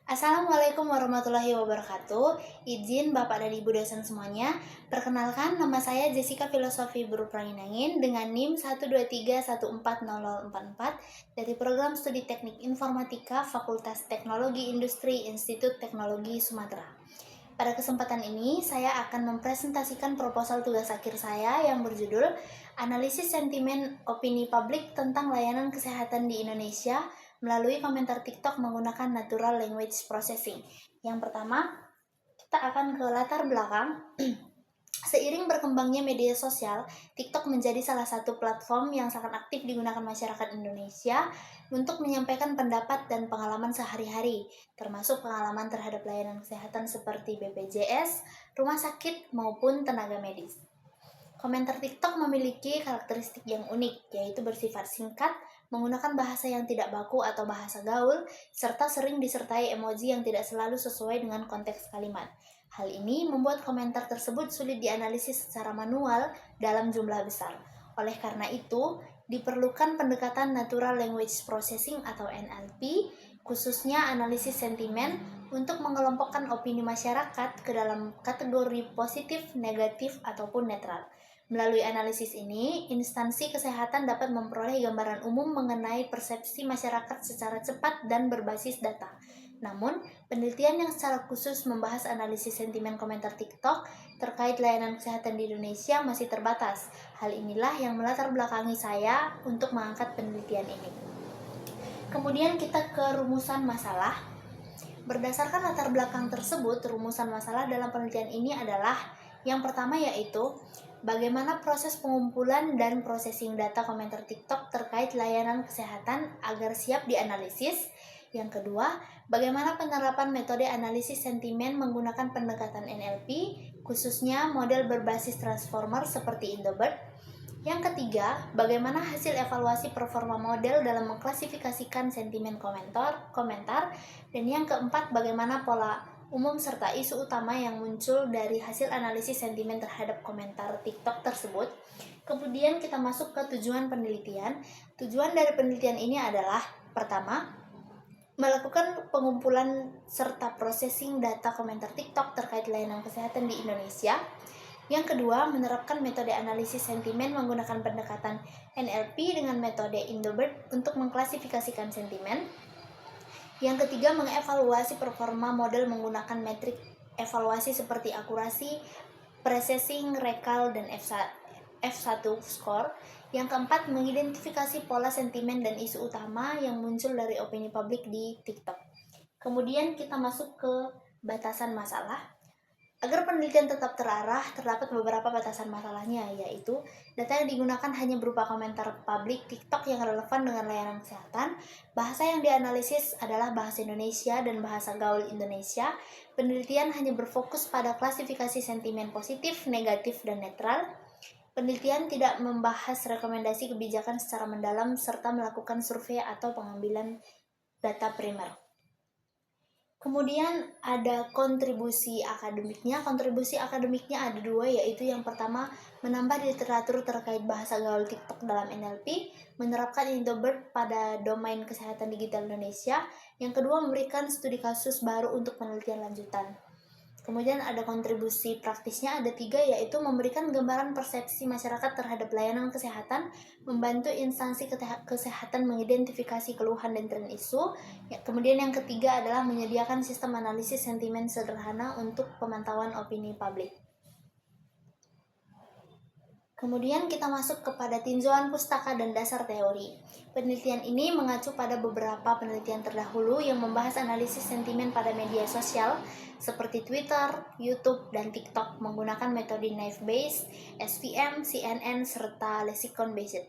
Assalamualaikum warahmatullahi wabarakatuh. Izin Bapak dan Ibu dosen semuanya. Perkenalkan, nama saya Jessica Filosofi Berprangin dengan NIM 123140044 dari Program Studi Teknik Informatika Fakultas Teknologi Industri Institut Teknologi Sumatera. Pada kesempatan ini, saya akan mempresentasikan proposal tugas akhir saya yang berjudul Analisis Sentimen Opini Publik tentang Layanan Kesehatan di Indonesia melalui komentar TikTok menggunakan Natural Language Processing. Yang pertama, kita akan ke latar belakang. Seiring berkembangnya media sosial, TikTok menjadi salah satu platform yang sangat aktif digunakan masyarakat Indonesia untuk menyampaikan pendapat dan pengalaman sehari-hari, termasuk pengalaman terhadap layanan kesehatan seperti BPJS, rumah sakit, maupun tenaga medis. Komentar TikTok memiliki karakteristik yang unik, yaitu bersifat singkat, menggunakan bahasa yang tidak baku atau bahasa gaul, serta sering disertai emoji yang tidak selalu sesuai dengan konteks kalimat. Hal ini membuat komentar tersebut sulit dianalisis secara manual dalam jumlah besar. Oleh karena itu, diperlukan pendekatan Natural Language Processing atau NLP, khususnya analisis sentimen, untuk mengelompokkan opini masyarakat ke dalam kategori positif, negatif, ataupun netral. Melalui analisis ini, instansi kesehatan dapat memperoleh gambaran umum mengenai persepsi masyarakat secara cepat dan berbasis data. Namun, penelitian yang secara khusus membahas analisis sentimen komentar TikTok terkait layanan kesehatan di Indonesia masih terbatas. Hal inilah yang melatar belakangi saya untuk mengangkat penelitian ini. Kemudian kita ke rumusan masalah. Berdasarkan latar belakang tersebut, rumusan masalah dalam penelitian ini adalah yang pertama yaitu bagaimana proses pengumpulan dan processing data komentar TikTok terkait layanan kesehatan agar siap dianalisis. Yang kedua, bagaimana penerapan metode analisis sentimen menggunakan pendekatan NLP, khususnya model berbasis transformer seperti Indobird. Yang ketiga, bagaimana hasil evaluasi performa model dalam mengklasifikasikan sentimen komentar. Dan yang keempat, bagaimana pola umum serta isu utama yang muncul dari hasil analisis sentimen terhadap komentar TikTok tersebut. Kemudian kita masuk ke tujuan penelitian. Tujuan dari penelitian ini adalah pertama, melakukan pengumpulan serta processing data komentar TikTok terkait layanan kesehatan di Indonesia. Yang kedua, menerapkan metode analisis sentimen menggunakan pendekatan NLP dengan metode Indobird untuk mengklasifikasikan sentimen. Yang ketiga, mengevaluasi performa model menggunakan metrik evaluasi seperti akurasi, processing, recall, dan F1 score. Yang keempat, mengidentifikasi pola sentimen dan isu utama yang muncul dari opini publik di TikTok. Kemudian kita masuk ke batasan masalah. Agar penelitian tetap terarah, terdapat beberapa batasan masalahnya, yaitu data yang digunakan hanya berupa komentar publik TikTok yang relevan dengan layanan kesehatan, bahasa yang dianalisis adalah bahasa Indonesia dan bahasa gaul Indonesia, penelitian hanya berfokus pada klasifikasi sentimen positif, negatif, dan netral, penelitian tidak membahas rekomendasi kebijakan secara mendalam, serta melakukan survei atau pengambilan data primer. Kemudian ada kontribusi akademiknya. Kontribusi akademiknya ada dua, yaitu yang pertama, menambah literatur terkait bahasa gaul TikTok dalam NLP, menerapkan Indobird pada domain kesehatan digital Indonesia. Yang kedua, memberikan studi kasus baru untuk penelitian lanjutan. Kemudian ada kontribusi praktisnya, ada tiga, yaitu memberikan gambaran persepsi masyarakat terhadap layanan kesehatan, membantu instansi kesehatan mengidentifikasi keluhan dan tren isu. Kemudian yang ketiga adalah menyediakan sistem analisis sentimen sederhana untuk pemantauan opini publik. Kemudian kita masuk kepada tinjauan pustaka dan dasar teori. Penelitian ini mengacu pada beberapa penelitian terdahulu yang membahas analisis sentimen pada media sosial seperti Twitter, YouTube, dan TikTok menggunakan metode Naive-Bayes, SVM, CNN, serta Lexicon-Based.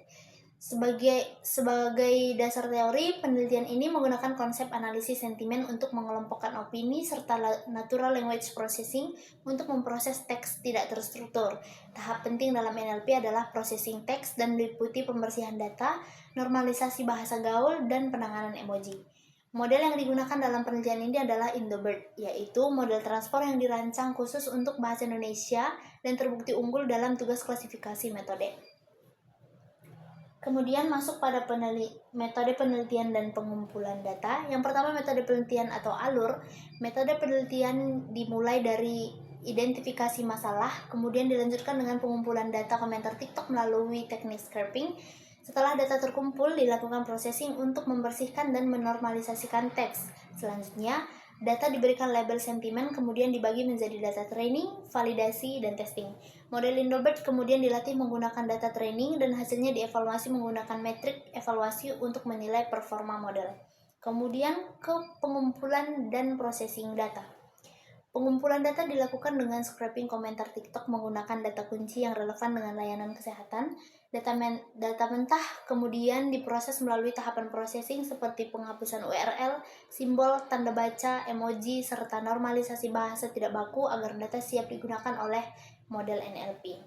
Sebagai dasar teori, penelitian ini menggunakan konsep analisis sentimen untuk mengelompokkan opini serta natural language processing untuk memproses teks tidak terstruktur. Tahap penting dalam NLP adalah processing teks dan meliputi pembersihan data, normalisasi bahasa gaul, dan penanganan emoji. Model yang digunakan dalam penelitian ini adalah Indobird, yaitu model transport yang dirancang khusus untuk bahasa Indonesia dan terbukti unggul dalam tugas klasifikasi metode. Kemudian masuk pada metode penelitian dan pengumpulan data. Yang pertama, metode penelitian atau alur. Metode penelitian dimulai dari identifikasi masalah, kemudian dilanjutkan dengan pengumpulan data komentar TikTok melalui teknik scraping. Setelah data terkumpul, dilakukan processing untuk membersihkan dan menormalisasikan teks. Selanjutnya, data diberikan label sentimen, kemudian dibagi menjadi data training, validasi, dan testing. Model Indobird kemudian dilatih menggunakan data training dan hasilnya dievaluasi menggunakan metrik evaluasi untuk menilai performa model. Kemudian ke pengumpulan dan processing data. Pengumpulan data dilakukan dengan scraping komentar TikTok menggunakan data kunci yang relevan dengan layanan kesehatan. Data mentah kemudian diproses melalui tahapan processing seperti penghapusan URL, simbol, tanda baca, emoji, serta normalisasi bahasa tidak baku agar data siap digunakan oleh model NLP.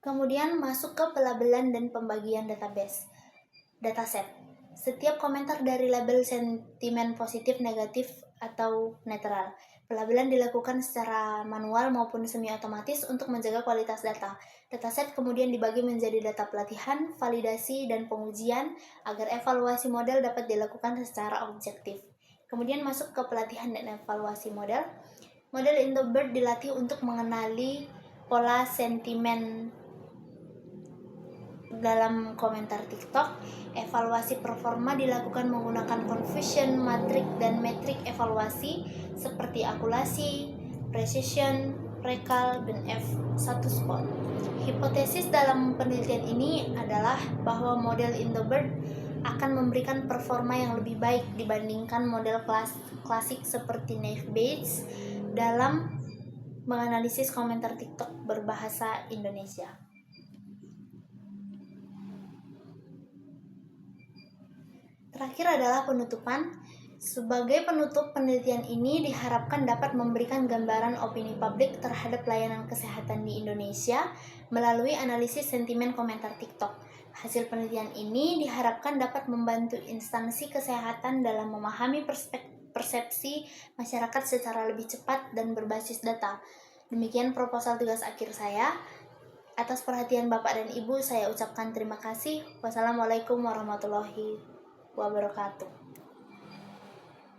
Kemudian masuk ke pelabelan dan pembagian database. Dataset. Setiap komentar dari label sentimen positif, negatif, atau netral. Pelabelan dilakukan secara manual maupun semi-otomatis untuk menjaga kualitas data. Dataset kemudian dibagi menjadi data pelatihan, validasi, dan pengujian agar evaluasi model dapat dilakukan secara objektif. Kemudian masuk ke pelatihan dan evaluasi model. Model Indobird dilatih untuk mengenali pola sentimen dalam komentar TikTok. Evaluasi performa dilakukan menggunakan confusion matrix dan metrik evaluasi seperti akulasi, precision, recall, dan F1 spot. Hipotesis dalam penelitian ini adalah bahwa model Indobird akan memberikan performa yang lebih baik dibandingkan model klasik seperti Naive Bayes dalam menganalisis komentar TikTok berbahasa Indonesia. Terakhir adalah penutupan. Sebagai penutup, penelitian ini diharapkan dapat memberikan gambaran opini publik terhadap layanan kesehatan di Indonesia melalui analisis sentimen komentar TikTok. Hasil penelitian ini diharapkan dapat membantu instansi kesehatan dalam memahami persepsi masyarakat secara lebih cepat dan berbasis data. Demikian proposal tugas akhir saya. Atas perhatian Bapak dan Ibu, saya ucapkan terima kasih. Wassalamualaikum warahmatullahi wabarakatuh.